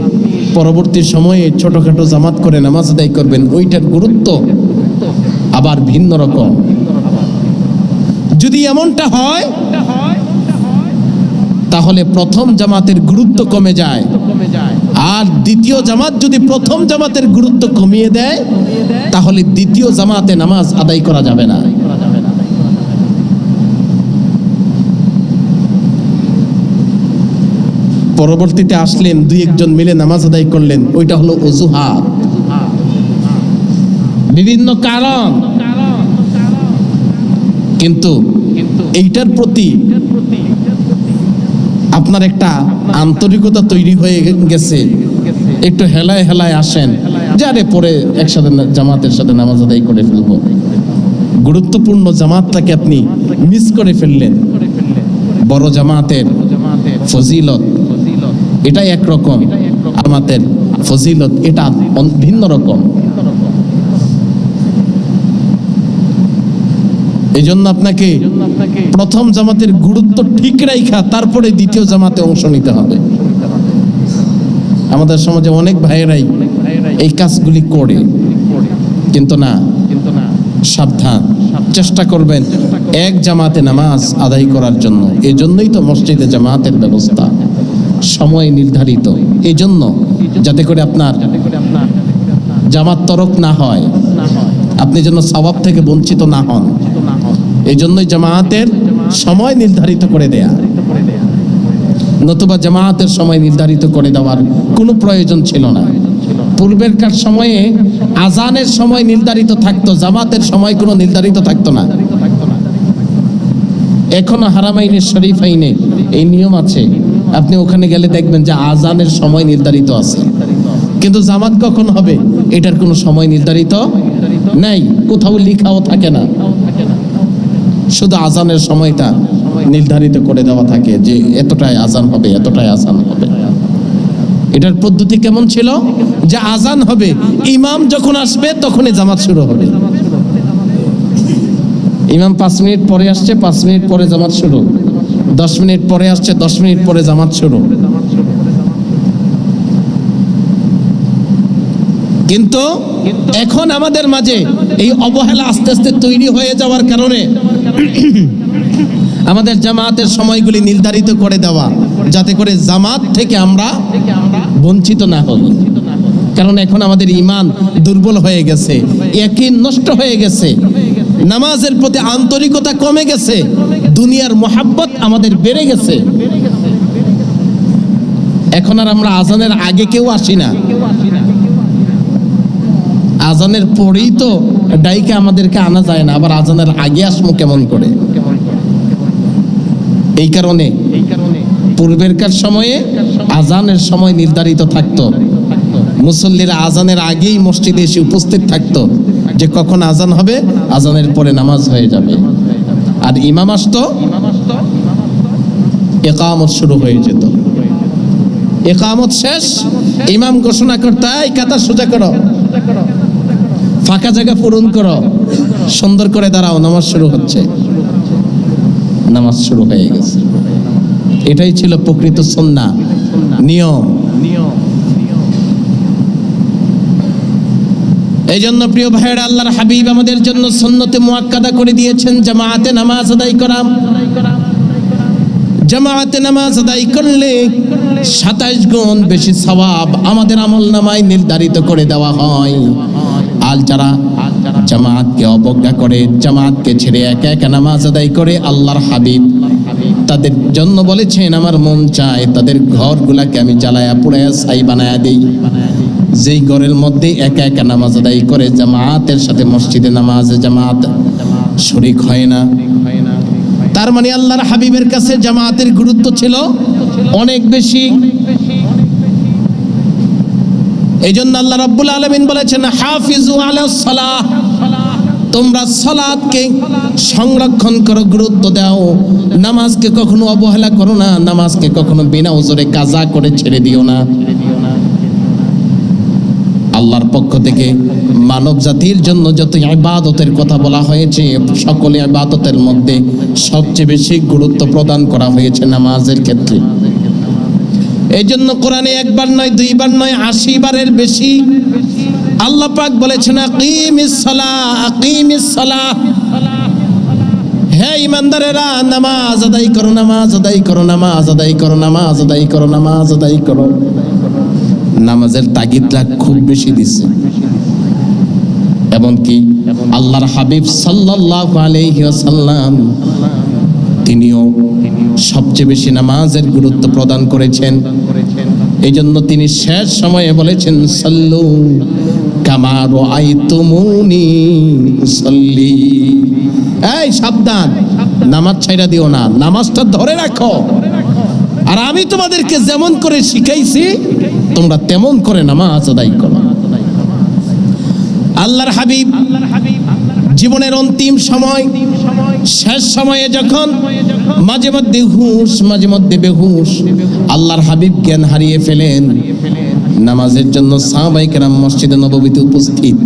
পরবর্তী সময়ে ছোটখাটো জামাত করে নামাজ আদায় করবেন, ওইটার গুরুত্ব আবার ভিন্ন রকম। যদি এমনটা হয় তাহলে প্রথম জামাতের গুরুত্ব কমে যায়, আর দ্বিতীয় জামাত যদি প্রথম জামাতের গুরুত্ব কমিয়ে দেয় তাহলে দ্বিতীয় জামাতে নামাজ আদায় করা যাবে না। পরবর্তীতে আসলেন, 2-1 জন মিলে নামাজ আদায় করলেন, ওইটা হলো অজুহাত, বিভিন্ন কারণ। কিন্তু এইটার প্রতি আপনার একটা আন্তরিকতা তৈরি হয়ে গেছে, একটু হেলায় হেলায় আসেন, যারে পরে একসাথে জামাতের সাথে নামাজ আদায় করে ফেলবো। গুরুত্বপূর্ণ জামাতটাকে আপনি মিস করে ফেললেন। বড় জামাতের ফজিলত এটা একরকম, জামাতের ফজিলত এটা ভিন্ন রকম। এই জন্য আপনাকে প্রথম জামাতের গুরুত্ব ঠিক রাখা, তারপরে দ্বিতীয় জামাতে অংশ নিতে হবে। আমাদের সমাজে অনেক ভাইয়েরাই এই কাজগুলি করে, কিন্তু না, সাবধান, চেষ্টা করবেন এক জামাতে নামাজ আদায় করার জন্য। এই জন্যই তো মসজিদে জামাতের ব্যবস্থা, সময় নির্ধারিত, এই জন্য যাতে করে আপনার জামাত তরক না হয়, আপনি যেন সওয়াব থেকে বঞ্চিত না হন। এই জন্যই জামাতের সময় নির্ধারিত করে দেয়া, নতুবা জামাতের সময় নির্ধারিত করে দেওয়ার কোনো প্রয়োজন ছিল না। পূর্বেরকার সময়ে আজানের সময় নির্ধারিত থাকতো, জামাতের সময় কোনো নির্ধারিত থাকতো না। এখনো হারামাইনে শরীফাইনে এই নিয়ম আছে, আপনি ওখানে গেলে দেখবেন যে আজানের সময় নির্ধারিত আছে, কিন্তু জামাত কখন হবে এটার কোনো সময় নির্ধারিত নাই, কোথাও লেখাও থাকে না। শুধু আজানের সময়টা নির্ধারিত করে দেওয়া থাকে যে এতটায় আজান হবে, এতটায় আজান হবে। এটার পদ্ধতি কেমন ছিল যে আজান হবে, ইমাম যখন আসবে তখনই জামাত শুরু হবে। ইমাম 5 মিনিট পরে আসছে, 5 মিনিট পরে জামাত শুরু, 10 মিনিট পরে আসছে, 10 মিনিট পরে জামাত শুরু। কিন্তু এখন আমাদের মাঝে এই অবহেলা আস্তে আস্তে তৈরি হয়ে যাওয়ার কারণে আমাদের জামাতের সময়গুলি নির্ধারিত করে দেওয়া, যাতে করে জামাত থেকে আমরা বঞ্চিত না হই। কারণ এখন আমাদের ঈমান দুর্বল হয়ে গেছে, ইয়াকিন নষ্ট হয়ে গেছে, নামাজের প্রতি আন্তরিকতা কমে গেছে, দুনিয়ার মোহাব্বত আমাদের বেড়ে গেছে। এখন আর আমরা আজানের আগে কেউ আসি না, আজানের পরেই তো ডাইকে আমাদেরকে আনা যায় না, আবার আজানের আগে আসবো কেমন করে? এই কারণে পূর্বেরকার সময়ে আজানের সময় নির্ধারিত থাকতো, মুসল্লিরা আজানের আগেই মসজিদে এসে উপস্থিত থাকতো, যে কখন আজান হবে, আজানের পরে নামাজ হয়ে যাবে। আর ইমাম আসতো, ইকামত শুরু হয়ে যেত। ইকামত শেষ, ইমাম ঘোষণা করতে, এই কাতার সোজা করো, ফাঁকা জায়গা পূরণ করো, সুন্দর করে দাঁড়াও, নামাজ শুরু হচ্ছে। নামাজ শুরু হয়ে গেছে। এটাই ছিল প্রকৃত সুন্নাহ, নিয়ম। এই জন্য প্রিয় ভাইয়েরা, আল্লাহর হাবিব আমাদের জন্য সুন্নতে মুআক্কাদা করে দিয়েছেন জামাতে নামাজ আদায় করা। জামাতে নামাজ আদায় করলে 27 গুণ বেশি সওয়াব আমাদের আমলনামায় নির্ধারিত করে দেওয়া হয়। আর যারা জামাতকে অবজ্ঞা করে, জামাতকে ছেড়ে একা একা নামাজ আদায় করে, আল্লাহর হাবিব তাদের জন্য বলেছেন, আমার মন চায় তাদের ঘরগুলাকে আমি জ্বালায়া পুড়ায়া ছাই বানায়া দেই। যেই ঘরের মধ্যে একা একা নামাজ আদায় করে, জামাতের সাথে মসজিদে নামাজে জামাত শরীক হয় না, তার মানে আল্লাহর হাবিবের কাছে জামাতের গুরুত্ব ছিল অনেক বেশি। এই জন্য আল্লাহ রাব্বুল আলামিন বলেছেন, হাফিজু আলাস সালাহ, তোমরা সালাতকে সংরক্ষণ করো, গুরুত্ব দাও, নামাজকে কখনো অবহেলা করো না, নামাজকে কখনো বিনা ওজরে কাজা করে ছেড়ে দিও না। আল্লাহর পক্ষ থেকে মানব জাতির জন্য যত ইবাদতের কথা বলা হয়েছে, সকল ইবাদতের মধ্যে সবচেয়ে বেশি গুরুত্ব প্রদান করা হয়েছে নামাজের ক্ষেত্রে। এই জন্য কোরআনে একবার নয়, দুইবার নয়, 80 বারের বেশি আল্লাহ পাক বলেছেন, আকিমিস সালাহ, আকিমিস সালাহ, হে ঈমানদারেরা, নামাজ আদায় করো, নামাজ আদায় করো, নামাজ আদায় করো, নামাজ আদায় করো, নামাজ আদায় করো। নামাজের তাগিদটা খুব বেশি দিচ্ছে। এমনকি আল্লাহর হাবিব সাল্লাল্লাহু আলাইহি ওয়াসাল্লাম তিনিও সবচেয়ে বেশি নামাজের গুরুত্ব প্রদান করেছেন। এই জন্য তিনি শেষ সময়ে বলেছেন, সাল্লু কামা রাআইতুমুনি উসাল্লি। এই সাবধান, নামাজ ছাইড়া দিও না, নামাজটা ধরে রাখো। আর আমি তোমাদেরকে যেমন করে শিখাইছি, তোমরা তেমন করে নামাজ আদায় করো। আল্লাহর হাবিব জীবনের অন্তিম সময়, শেষ সময়ে যখন মাঝে মধ্যে হুঁশ, মাঝে মধ্যে বেহুশ, আল্লাহর হাবিব জ্ঞান হারিয়ে ফেলেন, নামাজের জন্য সাহাবায়ে কেরাম মসজিদে নববীতে উপস্থিত,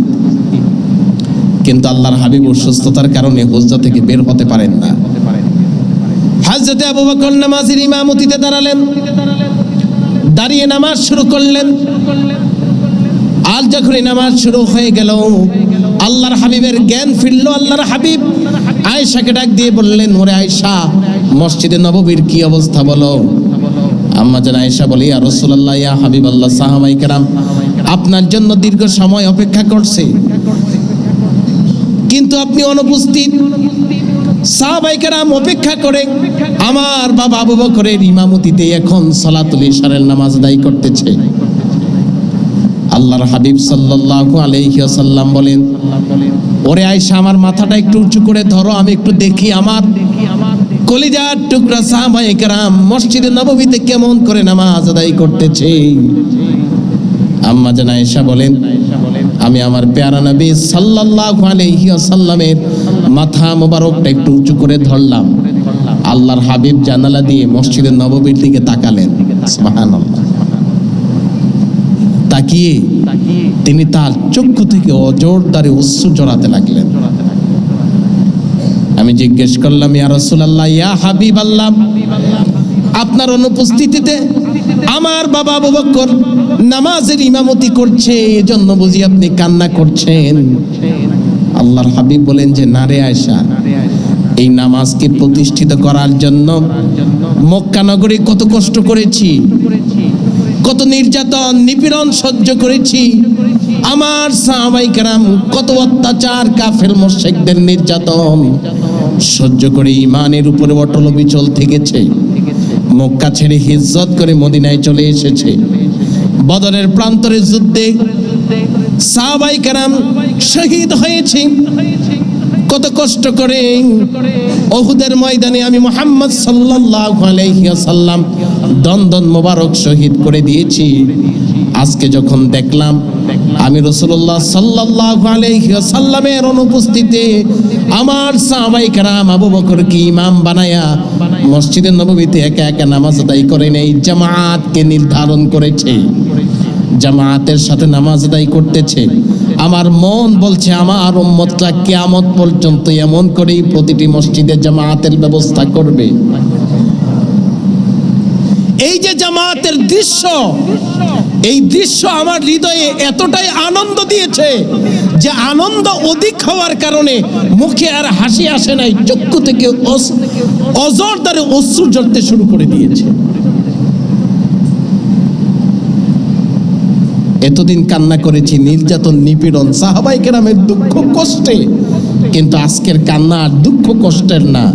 কিন্তু আল্লাহর হাবিব অসুস্থতার কারণে হুজরা থেকে বের হতে পারেন না। হযরতে আবু বকর নামাজের ইমামতিতে দাঁড়ালেন, দাঁড়িয়ে নামাজ শুরু করলেন। আর যখনই নামাজ শুরু হয়ে গেল, আল্লাহর হাবিবের জ্ঞান ফিরল। আল্লাহর হাবিব আয়েশাকে ডাক দিয়ে বললেন, ওরে আয়েশা, মসজিদে নববীর কি অবস্থা বলো। আম্মা জান আয়েশা বলি, ইয়া রাসূলুল্লাহ, ইয়া হাবিবাল্লাহ, সাহাবায়ে কেরাম আপনার জন্য দীর্ঘ সময় অপেক্ষা করছে, কিন্তু আপনি অনুপস্থিত। সাহাবায়ে কেরাম অপেক্ষা করে আমার বাবা আবু বকরের ইমামতিতে এখন সালাতুল ইশারের নামাজ আদায় করতেছে। আল্লাহর হাবিব সাল্লাল্লাহু আলাইহি ওয়াসাল্লাম বলেন, ওরে আয়েশা, আমার মাথাটা একটু উঁচু করে ধরো, আমি একটু দেখি আমার কলিজার টুকরা সাহাবায়ে কেরাম মসজিদে নববীতে কেমন করে নামাজ আদায় করতেছে। আম্মা জান আয়েশা বলেন, আমি আমার প্যারা নবী সাল্লাল্লাহু আলাইহি ওয়াসাল্লামের মাথা মোবারকটা একটু উঁচু করে ধরলাম। আল্লাহর হাবিব জানালা দিয়ে মসজিদের নববীর দিকে তাকালেন। সুবহানাল্লাহ। তাকিয়ে তিনি তার চক্ষু থেকে অজোরদারে অশ্রু ঝরাতে লাগলেন। আমি জিজ্ঞেস করলাম, ইয়া রাসূলুল্লাহ, ইয়া হাবিবাল্লাহ, আপনার অনুপস্থিতিতে আমার বাবা আবু বকর নামাজের ইমামতি করছে, এজন্য বুঝি আপনি কান্না করছেন? আল্লাহর হাবিব বলেন যে, না রে আয়েশা, এই নামাজকে প্রতিষ্ঠিত করার জন্য মক্কা নগরে কত কষ্ট করেছি, কত নির্যাতন নিপীড়ন সহ্য করেছি। আমার সাহাবায়ে কেরাম কত অত্যাচার, কাফের মুশরিকদের নির্যাতন সহ্য করে ঈমানের উপরে অটল বিচল থেকেছে। মক্কা ছেড়ে হিজরত করে মদিনায় চলে এসেছে। বদরের প্রান্তরে যুদ্ধে সাহাবায়ে কেরাম শহীদ হয়েছে। কত কষ্ট করে উহুদের ময়দানে আমি মুহাম্মদ সাল্লাল্লাহু আলাইহি ওয়াসাল্লাম দন্দন মোবারক শহীদ করে দিয়েছি। আজকে যখন দেখলাম আমি রাসূলুল্লাহ সাল্লাল্লাহু আলাইহি ওয়াসাল্লামের অনুপস্থিতিতে আমার সাহাবায়ে কেরাম আবু বকরকে ইমাম বানায়া মসজিদে নববীতে একা একা নামাজ আদায় করে নেই, জামাতকে নির্ধারণ করেছে, জামাতের সাথে নামাজ আদায় করতেছে। আমার মন বলছে আমার উম্মতটা কিয়ামত পর্যন্ত এমন করেই প্রতিটি মসজিদে জামাতের ব্যবস্থা করবে। এই যে জামাতের দৃশ্য, এই দৃশ্য আমার হৃদয়ে এতটাই আনন্দ দিয়েছে যে আনন্দ অধিক হওয়ার কারণে মুখে আর হাসি আসে নাই, চক্ষু থেকে অজরদারে অশ্রু ঝরতে শুরু করে দিয়েছে। এতদিন কান্না করেছি নির্যাতন, নিপীড়ন, সাহাবায়ে কেরামের দুঃখ কষ্টে, কিন্তু আজকের কান্না আর দুঃখ কষ্টের না,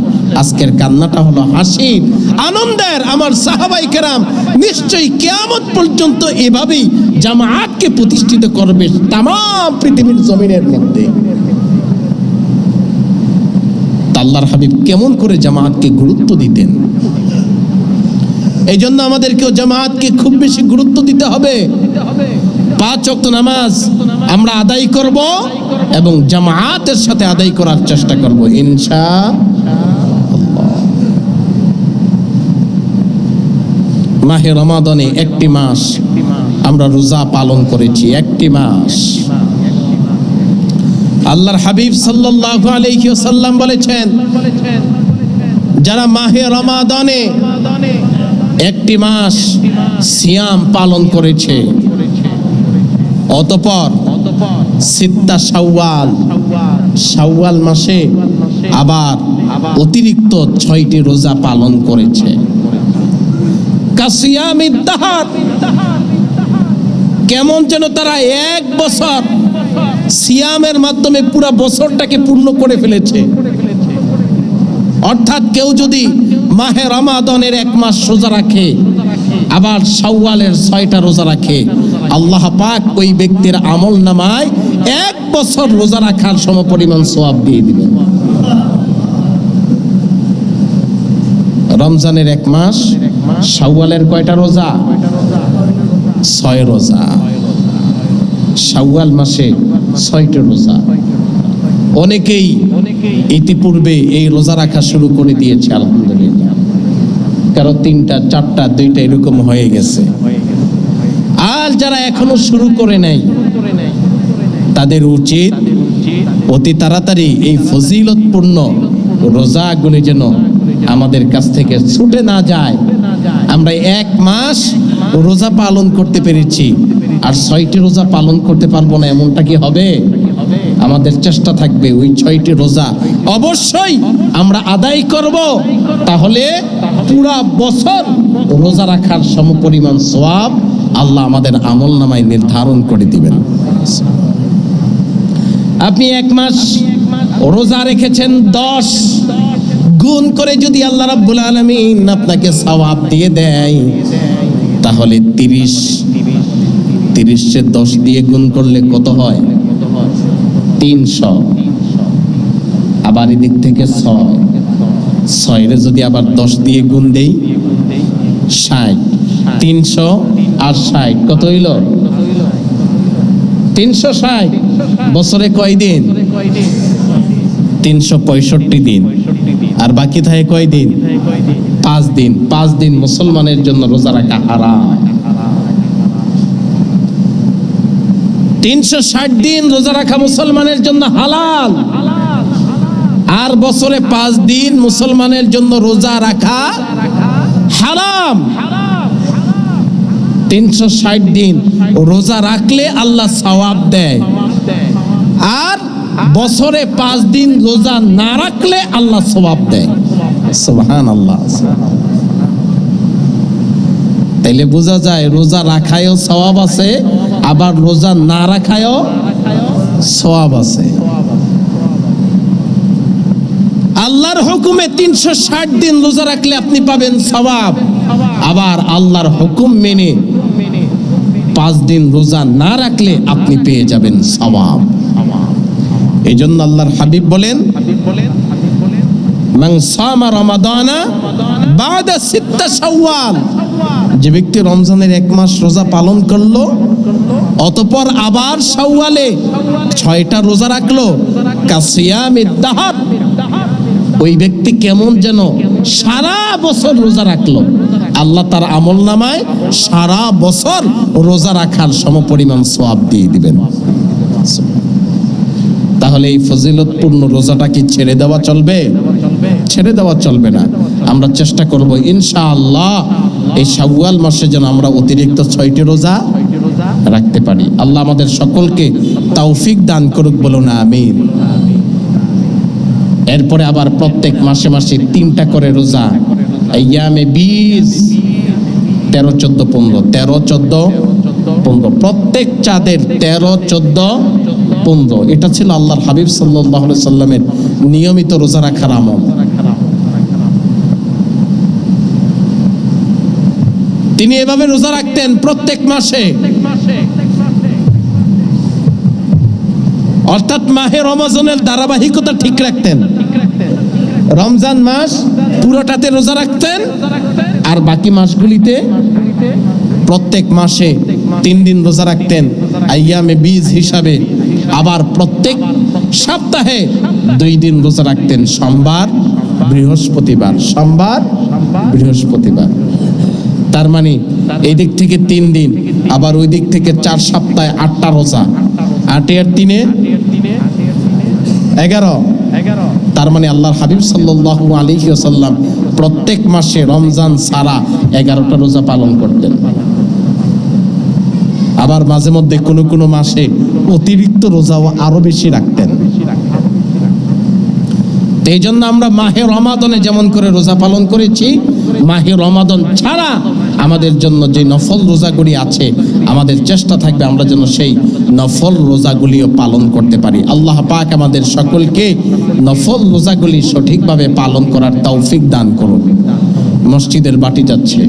আজকের কান্নাটা হলো হাসির, আনন্দের। আমার সাহাবায়ে কেরাম নিশ্চয়ই কিয়ামত পর্যন্ত এভাবেই জামাতকে প্রতিষ্ঠিত করবে তাম পৃথিবীর জমিনের মধ্যে। আল্লাহর হাবিব কেমন করে জামাতকে গুরুত্ব দিতেন। এই জন্য আমাদেরকেও জামাতকে খুব বেশি গুরুত্ব দিতে হবে। 5 ওয়াক্ত নামাজ আমরা আদায় করব এবং জামাতের সাথে আদায় করার চেষ্টা করব ইনশাআল্লাহ। মাহে রমাদানে একটি মাস আমরা রোজা পালন করেছি, একটি মাস। আল্লাহর হাবিব সাল্লাল্লাহু আলাইহি ওয়াসাল্লাম বলেছেন, যারা মাহে রমাদানে একটি মাস সিয়াম পালন করেছে, অতঃপর সিত্তা শাওয়াল, শাওয়াল মাসে আবার অতিরিক্ত 6টি রোজা পালন করেছে, কাসিয়ামিদ দাহার, কেমন যেন তারা 1 বছর সিয়ামের মাধ্যমে পুরো বছরটাকে পূর্ণ করে ফেলেছে। অর্থাৎ কেউ যদি মাহে রমাদানের 1 মাস রোজা রাখে, আবার শাওয়ালের 6টা রোজা রাখে, আল্লাহ পাক ওই ব্যক্তির আমল নামায় 1 বছর রোজা রাখার সমপরিমাণ সওয়াব দিয়ে দিবেন। রমজানের 1 মাস, শাওয়ালের কয়টা রোজা? 6 রোজা। শাওয়াল মাসে 6টি রোজা। অনেকেই ইতিপূর্বে এই রোজা রাখা শুরু করে দিয়েছে, আলহামদুলিল্লাহ। কারো 3টা, 4টা, 2টা এরকম হয়ে গেছে। আর যারা এখনো শুরু করে নাই তাদের উচিত অতি তাড়াতাড়ি এই ফজিলতপূর্ণ রোজাগুলি যেন আমাদের কাছ থেকে ছুটে না যায়। আমরা 1 মাস রোজা পালন করতে পেরেছি, আর 6টি রোজা পালন করতে পারবো না, এমনটা কি হবে? আমাদের চেষ্টা থাকবে ওই 6টি রোজা অবশ্যই আমরা আদায় করব, তাহলে পুরা বছর রোজা রাখার সমপরিমাণ সওয়াব আল্লাহ আমাদের আমল নামায় নির্ধারণ করে দিবেন। আপনি 1 মাস রোজা রেখেছেন, 10 গুণ করে যদি আল্লাহ রাব্বুল আলামিন আপনাকে সওয়াব দিয়ে দেয়, তাহলে 30 কে 10 দিয়ে গুণ করলে কত হয়? 300। আবার এদিক থেকে 6 রে যদি আবার 10 দিয়ে গুণ দেই 60, 300 আর 60 কত হইল? 360। বছরে কয় দিন? 365 দিন। আর বাকি থাকে কয় দিন? 5 দিন। 5 দিন মুসলমানের জন্য রোজা রাখা হারাম। 360 দিন রোজা রাখা মুসলমানের জন্য হালাল। আর বছরে 5 দিন মুসলমানের জন্য রোজা রাখা হারাম। 360 দিন রোজা রাখলে আল্লাহ সওয়াব দেয়, আর বছরে 5 দিন রোজা না রাখলে আল্লাহ সওয়াব দেয়। সুবহানাল্লাহ। তাইলে বোঝা যায় রোজা রাখায়ও সওয়াব আছে, আবার রোজা না রাখায়ও সওয়াব আছে। আল্লাহর হুকুমে 360 দিন রোজা রাখলে আপনি পাবেন সওয়াব, আবার আল্লাহর হুকুম মেনে 5 দিন রোজা না রাখলে আপনি পেয়ে যাবেন সওয়াব। এই জন্য আল্লাহর হাবিব বলেন, মান সামা রমাদানা বাদা সিত্তা শাওয়াল, যে ব্যক্তি রমজানের 1 মাস রোজা পালন করলো অতঃপর আবার শাওয়ালে 6টা রোজা রাখলো, কাসিয়ামিদ দাহর, ওই ব্যক্তি কেমন যেন সারা বছর রোজা রাখলো। আল্লাহ তার আমল নামায় সারা বছর রোজা রাখার সমপরিমাণ সওয়াব দিয়ে দিবেন। তাহলে এই ফজিলতপূর্ণ রোজাটা কি ছেড়ে দেওয়া চলবে? ছেড়ে দেওয়া চলবে না। আমরা চেষ্টা করব ইনশাআল্লাহ এই শাওয়াল মাসে যেন আমরা অতিরিক্ত 6টি রোজা রাখতে পারি। আল্লাহ আমাদের সকলকে তৌফিক দান করুক, বলুন আমিন। এরপরে আবার প্রত্যেক মাসে মাসে 3টা করে রোজা, আইয়ামে 20, 13, 14, 15, 13, 14, 15, প্রত্যেক চাঁদের 13, 14, 15। এটা ছিল আল্লাহর হাবিব সাল্লাল্লাহু আলাইহি সাল্লামের নিয়মিত রোজা রাখার আমল। তিনি এভাবে রোজা রাখতেন প্রত্যেক মাসে, অর্থাৎ মাহে রমজানের ধারাবাহিকতা ঠিক রাখতেন। রমজান মাস পুরোটাতে রোজা রাখতেন, আর বাকি মাসগুলিতে প্রত্যেক মাসে 3 দিন রোজা রাখতেন আইয়ামে 20 হিসাবে। আবার প্রত্যেক সপ্তাহে 2 দিন রোজা রাখতেন, সোমবার বৃহস্পতিবার, সোমবার বৃহস্পতিবার। তার মানে এই দিক থেকে 3 দিন, আবার ওই দিক থেকে 4 সপ্তাহে 8টা রোজা, 8 আর 3 11। তার মানে আল্লাহর হাবিব সাল্লাল্লাহু আলাইহি ওয়াসাল্লাম প্রত্যেক মাসে রমজান ছাড়া 11টা রোজা পালন করতেন। আবার মাঝে মধ্যে কোনো কোনো মাসে অতিরিক্ত রোজাও আরো বেশি রাখতেন। এই জন্য আমরা মাহে রমাদানে যেমন করে রোজা পালন করেছি, মাহে রমাদান ছাড়া আমাদের জন্য যে নফল রোজাগুলি আছে, আমাদের চেষ্টা থাকবে আমরা যেন সেই নফল রোজাগুলিও পালন করতে পারি। আল্লাহ পাক আমাদের সকলকে নফল রোজাগুলি সঠিকভাবে পালন করার তৌফিক দান করুন। মসজিদের বাটি যাচ্ছে,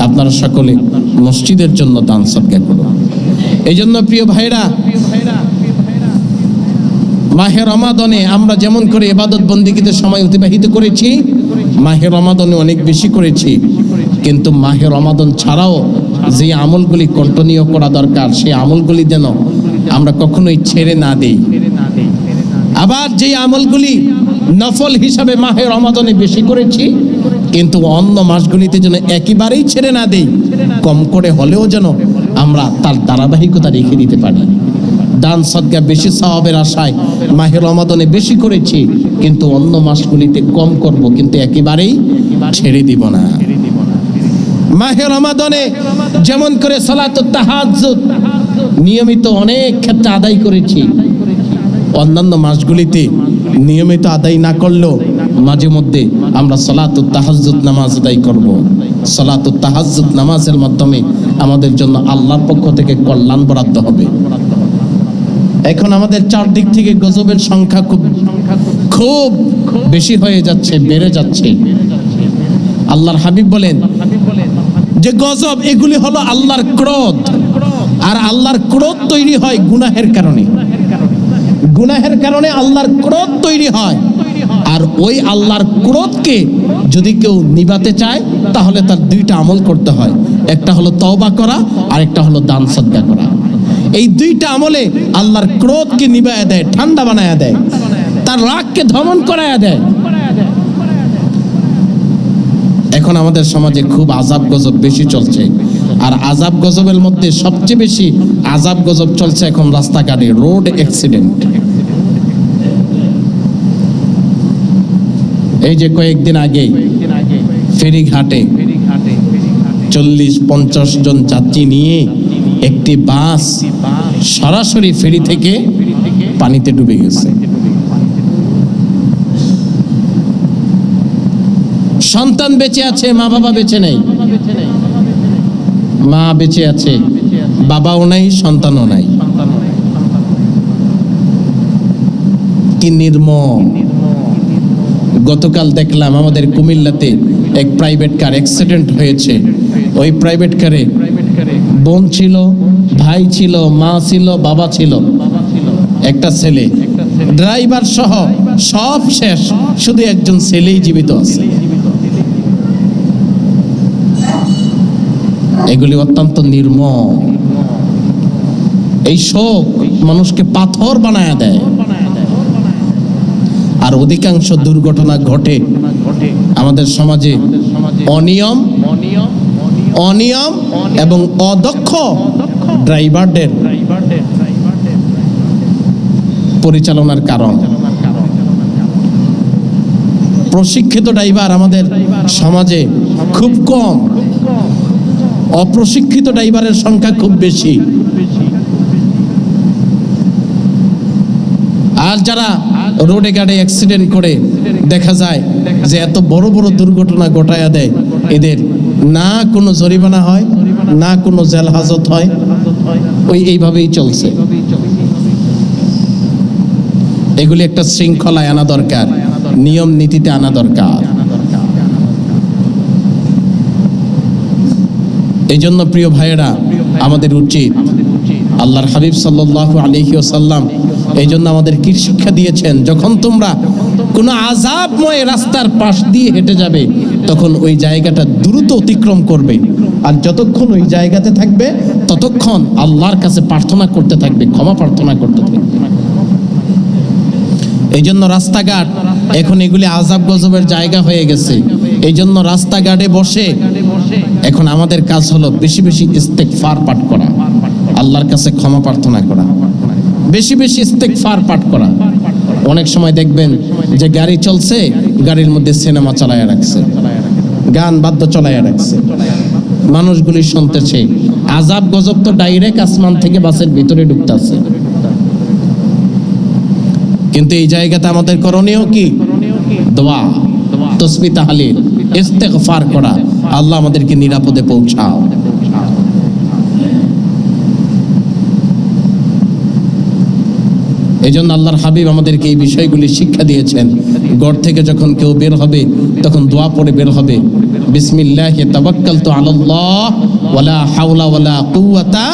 আপনারা সকলে মসজিদের জন্য দান সদকা করুন। এই জন্য প্রিয় ভাইরা, মাহে রমাদানে আমরা যেমন করে ইবাদত বন্দেগীতে সময় অতিবাহিত করেছি, মাহে রমাদানে অনেক বেশি করেছি, কিন্তু মাহে রমাদান ছাড়াও যে আমলগুলি কন্টিনিউ করা দরকার, সেই আমলগুলি যেন আমরা কখনোই ছেড়ে না দেই। আবার যে আমলগুলি নফল হিসাবে মাহে রমাদানে বেশি করেছি, কিন্তু অন্য মাসগুলিতে যেন একেবারেই ছেড়ে না দেই, কম করে হলেও যেন আমরা তার ধারাবাহিকতা রেখে দিতে পারি। দান সদকা বেশি সওয়াবের আশায় মাহে রমাদানে বেশি করেছি, কিন্তু অন্য মাসগুলিতে কম করব, কিন্তু একেবারেই ছেড়ে দিব না। মাহে রমাদানে যেমন করে সালাতুত তাহাজ্জুদ নিয়মিত অনেক ক্ষেত্রে আদায় করেছি, অন্যান্য মাসগুলিতে নিয়মিত আদায় না করলেও মাঝে মধ্যে আমরা সালাতুত তাহাজ্জুদ নামাজ আদায় করব। সালাতুত তাহাজ্জুদ নামাজের মাধ্যমে আমাদের জন্য আল্লাহর পক্ষ থেকে কল্যাণ বরাদ্দ হবে। এখন আমাদের চারদিক থেকে গজবের সংখ্যা খুব বেশি হয়ে যাচ্ছে, বেড়ে যাচ্ছে। আল্লাহর হাবিব বলেন যে গজব এগুলি হলো আল্লাহর ক্রোধ, আর আল্লাহর ক্রোধ তৈরি হয় গুনাহের কারণে। গুনাহের কারণে আল্লাহর ক্রোধ তৈরি হয়, আর ওই আল্লাহর ক্রোধকে যদি কেউ নিভাতে চায় তাহলে তার 2টা আমল করতে হয়। একটা হলো তওবা করা, আর একটা হলো দান সদকা করা। এই 2টা আমলে আল্লাহর ক্রোধকে নিভায়া দেয়, ঠান্ডা বানায়া দেয়, তার রাগকে দমন করায়া দেয়। এখন আমাদের সমাজে খুব আযাব গজব বেশি চলছে, আর আযাব গজবের মধ্যে সবচেয়ে বেশি আযাব গজব চলছে এখন রাস্তাঘাটে, রোড অ্যাক্সিডেন্ট। এই যে কয়েকদিন আগে ফেরিঘাটে 40-50 জন যাত্রী নিয়ে একটি বাস সরাসরি ফেরি থেকে পানিতে ডুবে গেছে। সন্তান বেঁচে আছে, মা বাবা বেঁচে নেই। মা বেঁচে আছে, বাবাও নাই, সন্তানও নাই। কি নির্মম! গতকাল দেখলাম আমাদের কুমিল্লাতে এক প্রাইভেট কার অ্যাক্সিডেন্ট হয়েছে। ওই প্রাইভেট কারে বোন ছিল, ভাই ছিল, মা ছিল, বাবা ছিল, একটা ছেলে, ড্রাইভার সহ সব শেষ, শুধু একজন ছেলেই জীবিত আছে। এগুলি অত্যন্ত নির্মম। এই শোক মানুষকে পাথর বানায় দেয়। আর অধিকাংশ দুর্ঘটনা ঘটে আমাদের সমাজে অনিয়ম এবং অদক্ষ ড্রাইভারদের পরিচালনার কারণ। প্রশিক্ষিত ড্রাইভার আমাদের সমাজে খুব কম, অপ্রশিক্ষিত ড্রাইভারের সংখ্যা খুব বেশি। আর যারা রোডে গাড়ি অ্যাক্সিডেন্ট করে দেখা যায় যে এত বড় বড় দুর্ঘটনা ঘটায়া দেয়, এদের না কোনো জরিমানা হয়, না কোনো জেল হাজত হয়, এইভাবেই চলছে। এগুলি একটা শৃঙ্খলায় আনা দরকার, নিয়ম নীতিতে আনা দরকার। এই জন্য প্রিয় ভাইয়েরা, আমাদের উচিত, আল্লাহর হাবিব সাল্লাল্লাহু আলাইহি ওয়াসাল্লাম এই জন্য আমাদের কি শিক্ষা দিয়েছেন, যখন তোমরা কোনো আযাবময় রাস্তার পাশ দিয়ে হেঁটে যাবে তখন ওই জায়গাটা দ্রুত অতিক্রম করবে, আর যতক্ষণ ওই জায়গাতে থাকবে ততক্ষণ আল্লাহর কাছে প্রার্থনা করতে থাকবে, ক্ষমা প্রার্থনা করতে থাকবে। এই জন্য রাস্তাঘাট এখন এগুলি আযাব গজবের জায়গা হয়ে গেছে। এই জন্য রাস্তাঘাটে বসে এখন আমাদের কাজ হলো বেশি বেশি ইস্তেগফার পাঠ করা, আল্লাহর কাছে ক্ষমা প্রার্থনা করা, বেশি বেশি ইস্তেগফার পাঠ করা। অনেক সময় দেখবেন যে গাড়ি চলছে, গাড়ির মধ্যে সিনেমা চালায়া রাখছে, গান বাদ্য চালায়া রাখছে, মানুষগুলি শুনতেছে। আযাব গজব তো ডাইরেক্ট আসমান থেকে বাসের ভিতরে ঢুকতেছে। কিন্তু এই জায়গাতে আমাদের করণীয় কি? দোয়া, তাসবিহ, তাহলিল, ইস্তেগফার করা, আল্লাহ আমাদেরকে নিরাপদে পৌঁছাও। এই জন্য আল্লাহর হাবিব আমাদেরকে এই বিষয়গুলি শিক্ষা দিয়েছেন। ঘর থেকে যখন কেউ বের হবে তখন দোয়া পড়ে বের হবে, বিসমিল্লাহি তাওয়াক্কালতু আলাল্লাহ ওয়ালা হাওলা ওয়ালা কুওয়াতা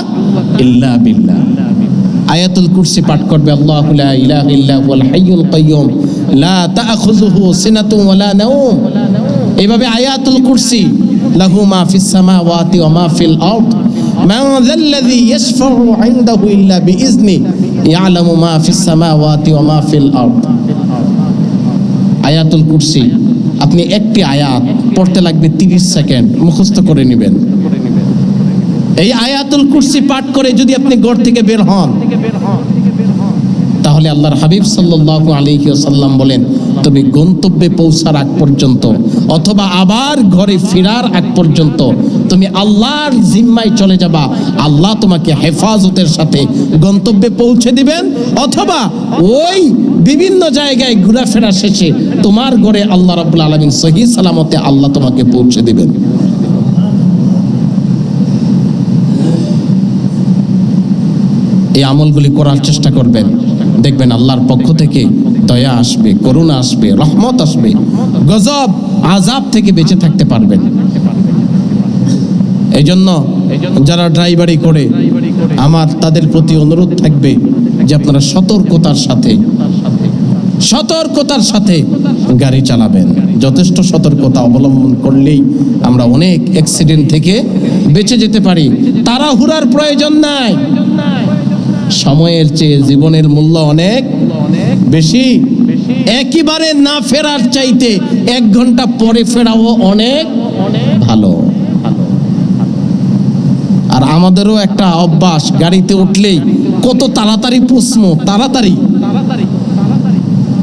ইল্লা বিল্লাহ। আয়াতুল কুরসি পাঠ করবে, আল্লাহু লা ইলাহা ইল্লা হুয়াল হাইয়ুল কাইয়্যুম লা তাআখুযুহু সিনাতুন ওয়ালা নাওম। এইভাবে আয়াতুল কুরসি, লাহু মা ফিস সামাওয়াতি ওয়া মা ফিল আরদ মান যাল্লাযী ইয়াশফাউ ইনদাহু ইল্লা বিইজনি ইয়ালামু মা ফিস সামাওয়াতি ওয়া মা ফিল আরদ। আয়াতুল কুরসি আপনি একটি আয়াত পড়তে লাগবে 30 সেকেন্ড, মুখস্থ করে নেবেন। এই আয়াতুল কুরসি পাঠ করে যদি আপনি ঘর থেকে বের হন, তাহলে আল্লাহর হাবিব সাল্লাল্লাহু আলাইহি ওয়াসাল্লাম বলেন, তুমি গন্তব্যে পৌঁছার আগ পর্যন্ত অথবা আবার ঘরে ফেরার আগ পর্যন্ত তুমি আল্লাহর জিম্মায় চলে যাবা। আল্লাহ তোমাকে হেফাজতের সাথে গন্তব্যে পৌঁছে দিবেন, অথবা ওই বিভিন্ন জায়গায় ঘোরাফেরা শেষে তোমার ঘরে আল্লাহ রাব্বুল আলামিন সহিহ সালামতে আল্লাহ তোমাকে পৌঁছে দিবেন। এই আমলগুলি করার চেষ্টা করবেন, দেখবেন আল্লাহর পক্ষ থেকে দয়া আসবে, করুণা আসবে, রহমত আসবে, গজব আযাব থেকে বেঁচে থাকতে পারবেন। এই জন্য যারা ড্রাইভারি করে, আমার তাদের প্রতি অনুরোধ থাকবে যে আপনারা সতর্কতার সাথে গাড়ি চালাবেন। যথেষ্ট সতর্কতা অবলম্বন করলেই আমরা অনেক অ্যাক্সিডেন্ট থেকে বেঁচে যেতে পারি। তাড়াহুড়ার প্রয়োজন নাই, সময়ের চেয়ে জীবনের মূল্য অনেক বেশি। একেবারে না ফেরার চাইতে 1 ঘন্টা পরে ফেরাও অনেক ভালো। আর আমাদেরও একটা অভ্যাস, গাড়িতে উঠলেই কত তাড়াতাড়ি পৌঁছবো, তাড়াতাড়ি,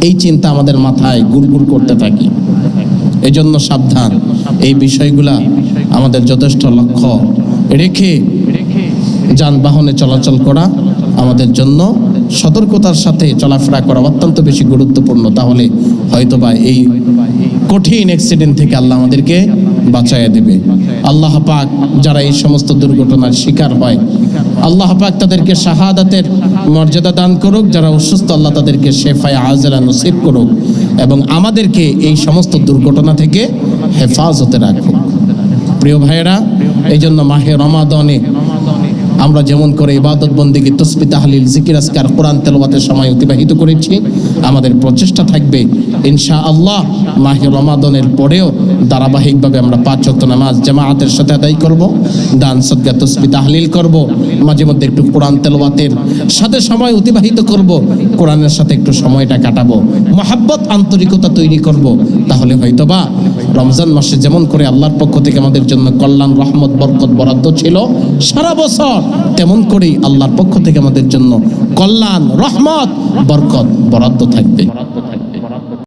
এই চিন্তা আমাদের মাথায় গুড়গুড় করতে থাকি। এই জন্য সাবধান, এই বিষয়গুলা আমাদের যথেষ্ট লক্ষ্য রেখে যানবাহনে চলাচল করা আমাদের জন্য সতর্কতার সাথে চলাফেরা করা অত্যন্ত বেশি গুরুত্বপূর্ণ। তাহলে হয়তোবা এই কঠিন অ্যাক্সিডেন্ট থেকে আল্লাহ আমাদেরকে বাঁচাইয়া দেবে। আল্লাহ পাক যারা এই সমস্ত দুর্ঘটনার শিকার হয়, আল্লাহ পাক তাদেরকে শাহাদাতের মর্যাদা দান করুক। যারা অসুস্থ, আল্লাহ তাদেরকে শেফায়ে আজেলা নসিব করুক এবং আমাদেরকে এই সমস্ত দুর্ঘটনা থেকে হেফাজতে রাখুক। প্রিয় ভাইয়েরা, এই জন্য মাহে রমাদানে আমরা যেমন করে ইবাদত বন্দেগী তাসবিহ তাহলিল জিকির আজকার কোরআন তেলাওয়াতের সময় অতিবাহিত করেছি, আমাদের প্রচেষ্টা থাকবে ইনশাআল্লাহ মাহে রমাদানের পরেও ধারাবাহিকভাবে আমরা 5 ওয়াক্ত নামাজ জামাআতের সাথে আদায় করব, দান সদকা তাসবিহ তাহলিল করব, মাঝে মধ্যে একটু কোরআন তেলাওয়াতের সাথে সময় অতিবাহিত করব, কোরআনের সাথে একটু সময়টা কাটাবো, মহব্বত আন্তরিকতা তৈরি করব। তাহলে হয়তোবা রমজান মাসে যেমন করে আল্লাহর পক্ষ থেকে আমাদের জন্য কল্যাণ, রহমত, বরকত বরাদ্দ ছিল সারা বছর, তেমন করেই আল্লাহর পক্ষ থেকে আমাদের জন্য কল্যাণ, রহমত, বরকত বরাদ্দ থাকবে।